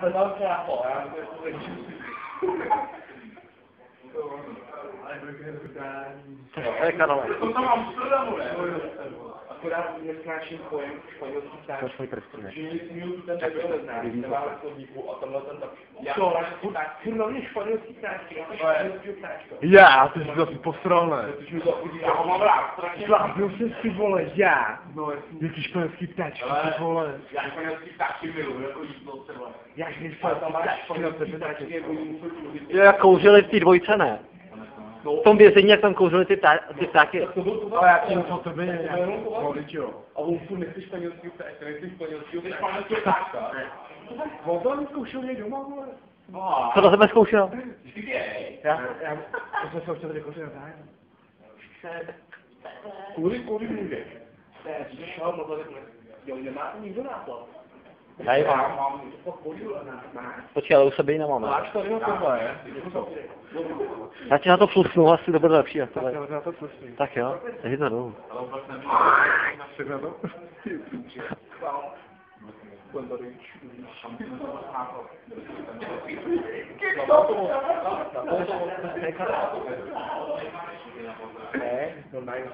to velká hola, To je Karol. to tam Amsterdamu, ne? Akorát nesnáším pojem španělský ptáčky. To je tvůj prstí, ne? Že nic jiného tu ten nebyl neznáš, nemá slovníku a tenhle ten tak... Co, furt na mě španělský ptáčky, španělský ptáčka. Já, ty jsi zase posral, ne? Protože mi to chodí, já ho mám rád, strašně. Slábil jsi si, vole, já. No, jasný. Jaký španělský ptáčky, ty vole. Já španělský ptáčky miluji, jako jídlo třeba. Jak nejsi Tam máš španělský ptáčky, jako jí musí mluvit. Jak kouřili v té dvojce, ne? V tom vězení, jak tam kouřili ty ptáky. Tak to byl to Ale já tím to tebe je, jo. A on furt nechce španělský ptáčka, nechce španělský ptáčka. On to nezkoušel někdo doma, vole. Co do tebe zkoušel? Já jsem se chtěl jako na zájem. Kvůli můžeš. Šel, no to jo, nemá nikdo náklad. Já ji mám. Mám to podíl na. Počkej, ale u sebe ji nemám. Máš tady na tohle, Já ti na to flusnu, asi to bude lepší. Tak na to pustím. Tak jo, jdi to dolů. Jsi na to? Ne, no najdu